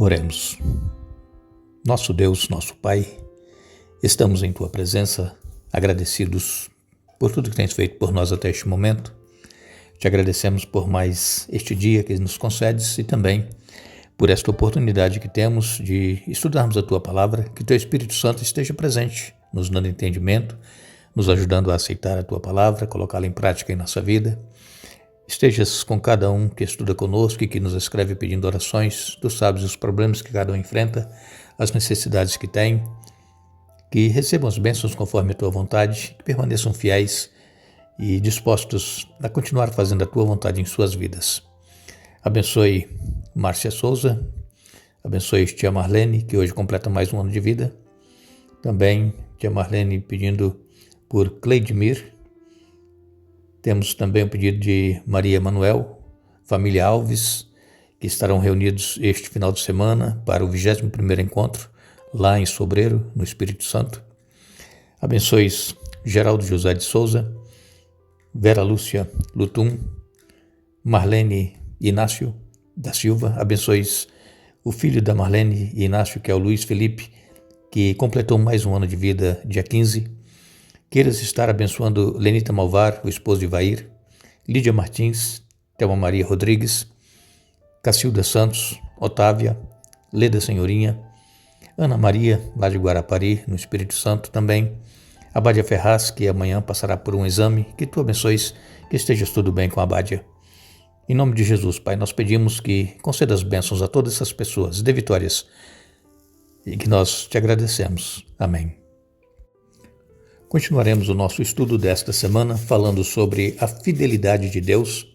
Oremos. Nosso Deus, nosso Pai, estamos em Tua presença, agradecidos por tudo que Tens feito por nós até este momento. Te agradecemos por mais este dia que nos concedes e também por esta oportunidade que temos de estudarmos a Tua Palavra, que Teu Espírito Santo esteja presente, nos dando entendimento, nos ajudando a aceitar a Tua Palavra, colocá-la em prática em nossa vida. Estejas com cada um que estuda conosco e que nos escreve pedindo orações. Tu sabes os problemas que cada um enfrenta, as necessidades que tem, que recebam as bênçãos conforme a Tua vontade, que permaneçam fiéis e dispostos a continuar fazendo a Tua vontade em suas vidas. Abençoe Márcia Souza, abençoe tia Marlene, que hoje completa mais um ano de vida. Também tia Marlene pedindo por Cleidmir. Temos também o pedido de Maria Manuel, família Alves, que estarão reunidos este final de semana para o 21º encontro, lá em Sobreiro, no Espírito Santo. Abençoe Geraldo José de Souza, Vera Lúcia Lutum, Marlene Inácio da Silva. Abençoe o filho da Marlene e Inácio, que é o Luiz Felipe, que completou mais um ano de vida, dia 15. Queiras estar abençoando Lenita Malvar, o esposo de Ivair, Lídia Martins, Thelma Maria Rodrigues, Cacilda Santos, Otávia, Leda Senhorinha, Ana Maria, lá de Guarapari, no Espírito Santo também, Abádia Ferraz, que amanhã passará por um exame, que Tu abençoes, que estejas tudo bem com a Abádia. Em nome de Jesus, Pai, nós pedimos que conceda as bênçãos a todas essas pessoas, dê vitórias, e que nós Te agradecemos. Amém. Continuaremos o nosso estudo desta semana falando sobre a fidelidade de Deus.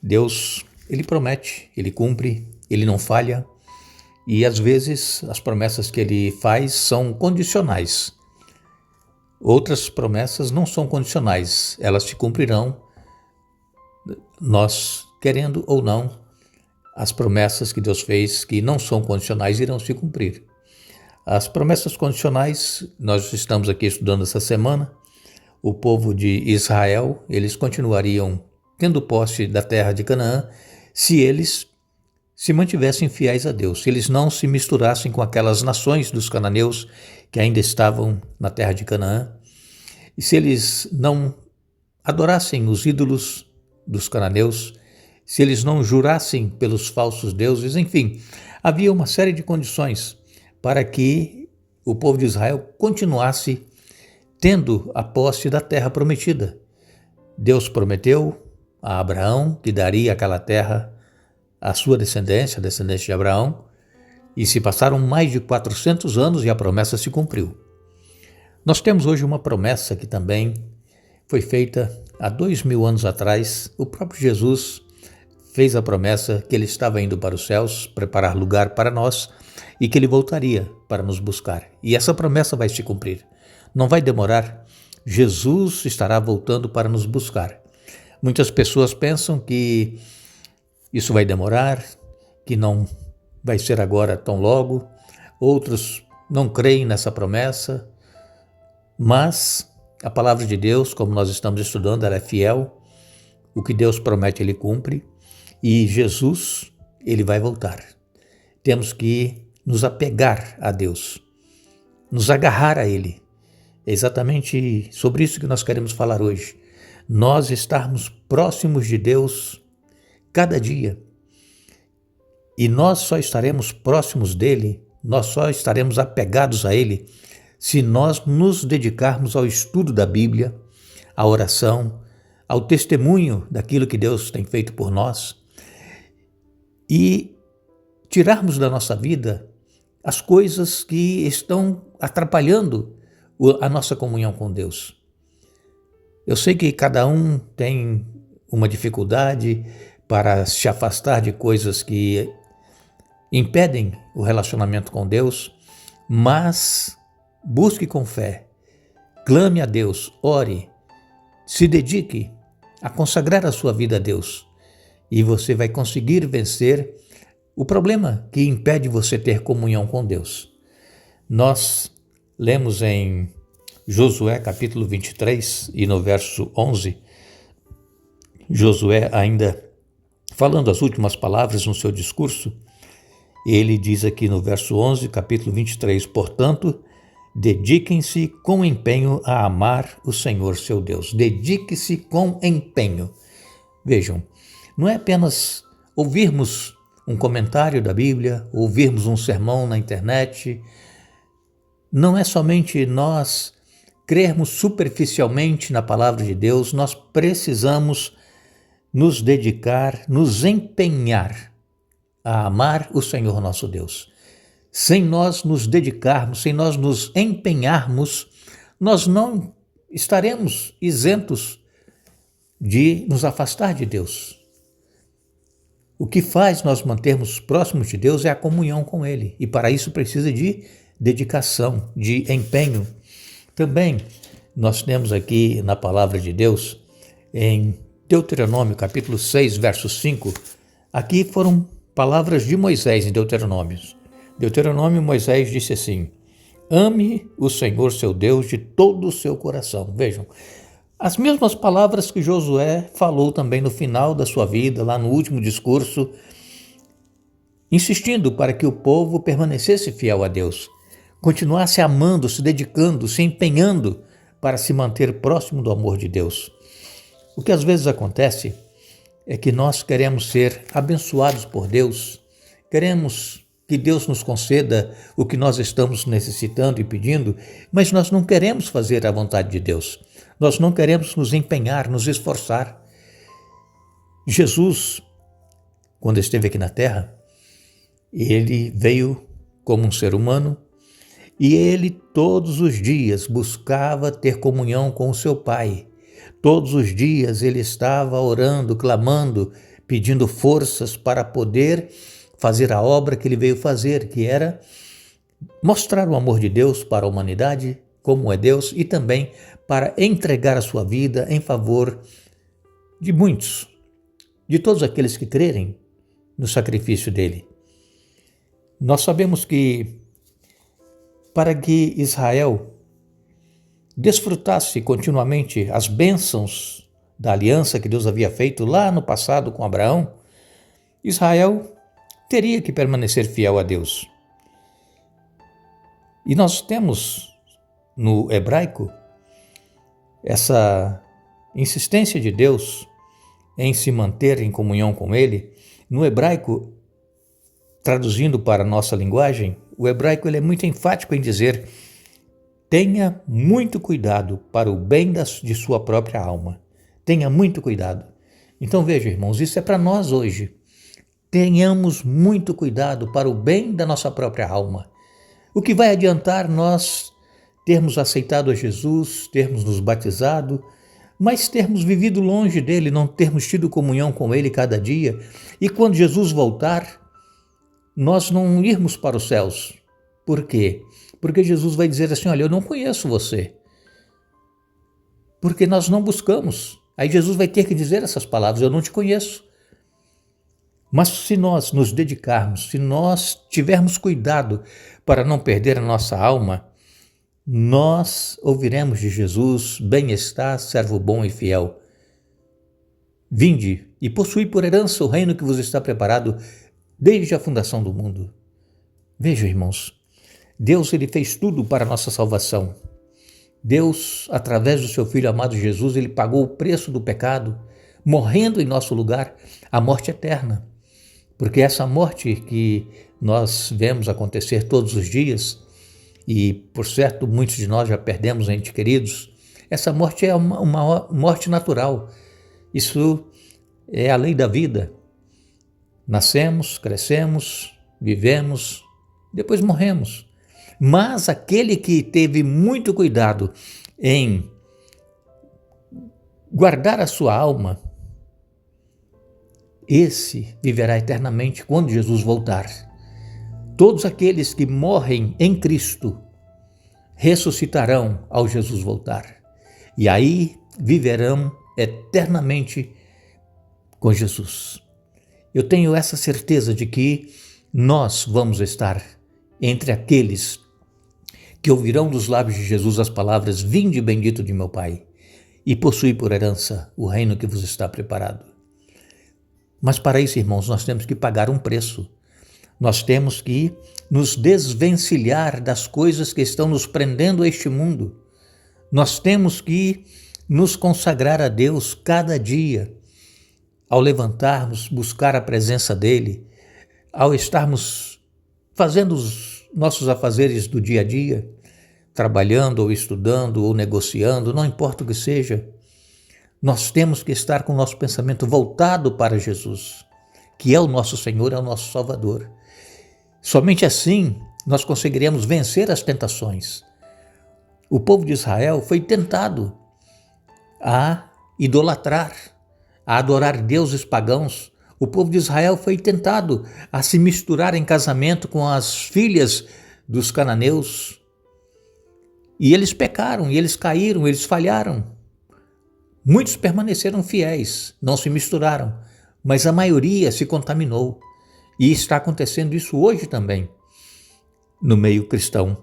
Deus, Ele promete, Ele cumpre, Ele não falha e às vezes as promessas que Ele faz são condicionais. Outras promessas não são condicionais, elas se cumprirão, nós querendo ou não, as promessas que Deus fez que não são condicionais irão se cumprir. As promessas condicionais, nós estamos aqui estudando essa semana, o povo de Israel, eles continuariam tendo posse da terra de Canaã se eles se mantivessem fiéis a Deus, se eles não se misturassem com aquelas nações dos cananeus que ainda estavam na terra de Canaã, e se eles não adorassem os ídolos dos cananeus, se eles não jurassem pelos falsos deuses, enfim, havia uma série de condições para que o povo de Israel continuasse tendo a posse da terra prometida. Deus prometeu a Abraão que daria aquela terra à sua descendência, a descendência de Abraão, e se passaram mais de 400 anos e a promessa se cumpriu. Nós temos hoje uma promessa que também foi feita há 2000 anos atrás. O próprio Jesus fez a promessa que Ele estava indo para os céus, preparar lugar para nós, e que Ele voltaria para nos buscar. E essa promessa vai se cumprir. Não vai demorar. Jesus estará voltando para nos buscar. Muitas pessoas pensam que isso vai demorar, que não vai ser agora tão logo. Outros não creem nessa promessa. Mas a palavra de Deus, como nós estamos estudando, ela é fiel. O que Deus promete, Ele cumpre. E Jesus, Ele vai voltar. Temos que nos apegar a Deus, nos agarrar a Ele. É exatamente sobre isso que nós queremos falar hoje. Nós estarmos próximos de Deus cada dia. E nós só estaremos próximos dEle, nós só estaremos apegados a Ele, se nós nos dedicarmos ao estudo da Bíblia, à oração, ao testemunho daquilo que Deus tem feito por nós e tirarmos da nossa vida as coisas que estão atrapalhando a nossa comunhão com Deus. Eu sei que cada um tem uma dificuldade para se afastar de coisas que impedem o relacionamento com Deus, mas busque com fé, clame a Deus, ore, se dedique a consagrar a sua vida a Deus e você vai conseguir vencer o problema que impede você ter comunhão com Deus. Nós lemos em Josué capítulo 23 e no verso 11, Josué ainda falando as últimas palavras no seu discurso, Ele diz aqui no verso 11, capítulo 23, portanto, dediquem-se com empenho a amar o Senhor seu Deus. Dedique-se com empenho. Vejam, não é apenas ouvirmos um comentário da Bíblia, ouvirmos um sermão na internet, não é somente nós crermos superficialmente na palavra de Deus, nós precisamos nos dedicar, nos empenhar a amar o Senhor nosso Deus. Sem nós nos dedicarmos, sem nós nos empenharmos, nós não estaremos isentos de nos afastar de Deus. O que faz nós mantermos próximos de Deus é a comunhão com Ele, e para isso precisa de dedicação, de empenho. Também nós temos aqui na palavra de Deus, em Deuteronômio capítulo 6, verso 5, aqui foram palavras de Moisés em Deuteronômio. Deuteronômio, Moisés disse assim: ame o Senhor seu Deus de todo o seu coração. Vejam, as mesmas palavras que Josué falou também no final da sua vida, lá no último discurso, insistindo para que o povo permanecesse fiel a Deus, continuasse amando, se dedicando, se empenhando para se manter próximo do amor de Deus. O que às vezes acontece é que nós queremos ser abençoados por Deus, queremos que Deus nos conceda o que nós estamos necessitando e pedindo, mas nós não queremos fazer a vontade de Deus. Nós não queremos nos empenhar, nos esforçar. Jesus, quando esteve aqui na terra, ele veio como um ser humano e ele todos os dias buscava ter comunhão com o seu Pai. Todos os dias ele estava orando, clamando, pedindo forças para poder fazer a obra que ele veio fazer, que era mostrar o amor de Deus para a humanidade, como é Deus, e também para entregar a sua vida em favor de muitos, de todos aqueles que crerem no sacrifício dele. Nós sabemos que para que Israel desfrutasse continuamente as bênçãos da aliança que Deus havia feito lá no passado com Abraão, Israel teria que permanecer fiel a Deus. E nós temos no hebraico essa insistência de Deus em se manter em comunhão com Ele. No hebraico, traduzindo para a nossa linguagem, o hebraico ele é muito enfático em dizer: tenha muito cuidado para o bem de sua própria alma. Tenha muito cuidado. Então veja, irmãos, isso é para nós hoje. Tenhamos muito cuidado para o bem da nossa própria alma. O que vai adiantar nós termos aceitado a Jesus, termos nos batizado, mas termos vivido longe dele, não termos tido comunhão com ele cada dia, e quando Jesus voltar, nós não irmos para os céus. Por quê? Porque Jesus vai dizer assim: olha, eu não conheço você. Porque nós não buscamos. Aí Jesus vai ter que dizer essas palavras: eu não te conheço. Mas se nós nos dedicarmos, se nós tivermos cuidado para não perder a nossa alma, nós ouviremos de Jesus: bem está, servo bom e fiel. Vinde e possuí por herança o reino que vos está preparado desde a fundação do mundo. Vejam, irmãos, Deus ele fez tudo para a nossa salvação. Deus, através do seu Filho amado Jesus, ele pagou o preço do pecado, morrendo em nosso lugar a morte eterna. Porque essa morte que nós vemos acontecer todos os dias, e por certo muitos de nós já perdemos entes queridos, essa morte é uma morte natural. Isso é a lei da vida. Nascemos, crescemos, vivemos, depois morremos. Mas aquele que teve muito cuidado em guardar a sua alma, esse viverá eternamente quando Jesus voltar. Todos aqueles que morrem em Cristo ressuscitarão ao Jesus voltar. E aí viverão eternamente com Jesus. Eu tenho essa certeza de que nós vamos estar entre aqueles que ouvirão dos lábios de Jesus as palavras: vinde bendito de meu Pai, e possui por herança o reino que vos está preparado. Mas para isso, irmãos, nós temos que pagar um preço. Nós temos que nos desvencilhar das coisas que estão nos prendendo a este mundo. Nós temos que nos consagrar a Deus cada dia. Ao levantarmos, buscar a presença dEle, ao estarmos fazendo os nossos afazeres do dia a dia, trabalhando ou estudando ou negociando, não importa o que seja, nós temos que estar com o nosso pensamento voltado para Jesus, que é o nosso Senhor, é o nosso Salvador. Somente assim nós conseguiremos vencer as tentações. O povo de Israel foi tentado a idolatrar, a adorar deuses pagãos. O povo de Israel foi tentado a se misturar em casamento com as filhas dos cananeus. E eles pecaram, e eles caíram, eles falharam. Muitos permaneceram fiéis, não se misturaram, mas a maioria se contaminou. E está acontecendo isso hoje também, no meio cristão.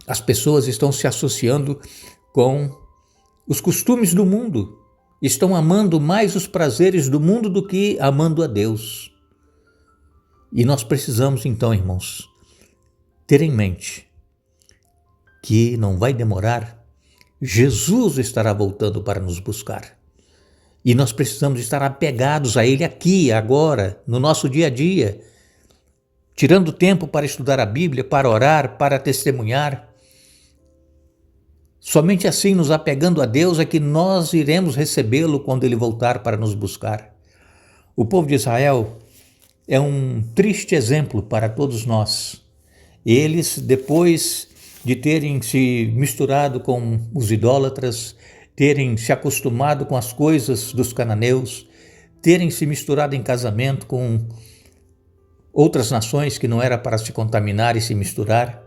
As pessoas estão se associando com os costumes do mundo, estão amando mais os prazeres do mundo do que amando a Deus. E nós precisamos então, irmãos, ter em mente que não vai demorar, Jesus estará voltando para nos buscar. E nós precisamos estar apegados a Ele aqui, agora, no nosso dia a dia, tirando tempo para estudar a Bíblia, para orar, para testemunhar. Somente assim, nos apegando a Deus, é que nós iremos recebê-lo quando Ele voltar para nos buscar. O povo de Israel é um triste exemplo para todos nós. Eles, depois de terem se misturado com os idólatras, terem se acostumado com as coisas dos cananeus, terem se misturado em casamento com outras nações que não era para se contaminar e se misturar,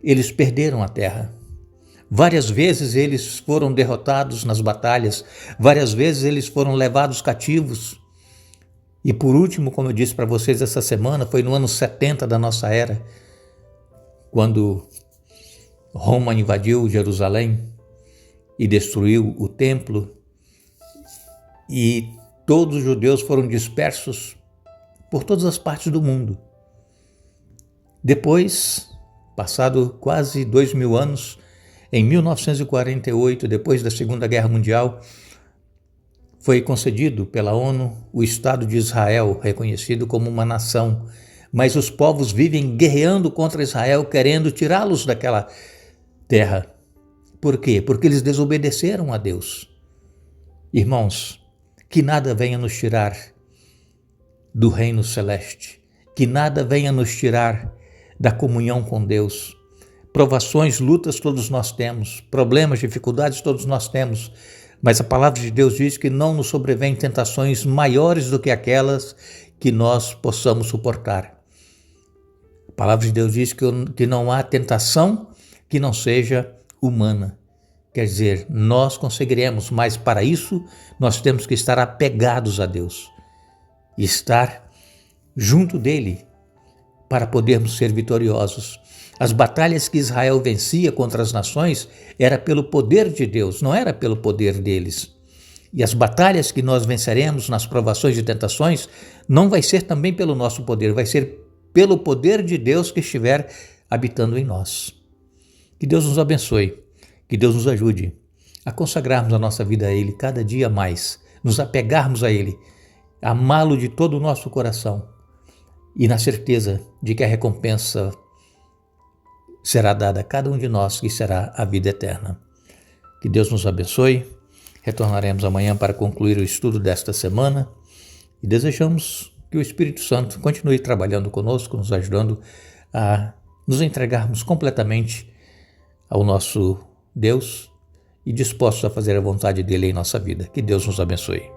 eles perderam a terra. Várias vezes eles foram derrotados nas batalhas, várias vezes eles foram levados cativos. E por último, como eu disse para vocês essa semana, foi no ano 70 da nossa era, quando Roma invadiu Jerusalém e destruiu o templo, e todos os judeus foram dispersos por todas as partes do mundo. Depois, passado quase 2000 anos, em 1948, depois da Segunda Guerra Mundial, foi concedido pela ONU o Estado de Israel, reconhecido como uma nação, mas os povos vivem guerreando contra Israel, querendo tirá-los daquela terra. Por quê? Porque eles desobedeceram a Deus. Irmãos, que nada venha nos tirar do reino celeste, que nada venha nos tirar da comunhão com Deus. Provações, lutas todos nós temos, problemas, dificuldades todos nós temos, mas a palavra de Deus diz que não nos sobrevêm tentações maiores do que aquelas que nós possamos suportar. A palavra de Deus diz que não há tentação que não seja humana. Quer dizer, nós conseguiremos, mas para isso nós temos que estar apegados a Deus, estar junto dele para podermos ser vitoriosos. As batalhas que Israel vencia contra as nações era pelo poder de Deus, não era pelo poder deles. E as batalhas que nós venceremos nas provações e tentações não vai ser também pelo nosso poder, vai ser pelo poder de Deus que estiver habitando em nós. Que Deus nos abençoe, que Deus nos ajude a consagrarmos a nossa vida a Ele cada dia mais, nos apegarmos a Ele, amá-lo de todo o nosso coração e na certeza de que a recompensa será dada a cada um de nós, que será a vida eterna. Que Deus nos abençoe. Retornaremos amanhã para concluir o estudo desta semana e desejamos que o Espírito Santo continue trabalhando conosco, nos ajudando a nos entregarmos completamente ao nosso Deus e dispostos a fazer a vontade dele em nossa vida. Que Deus nos abençoe.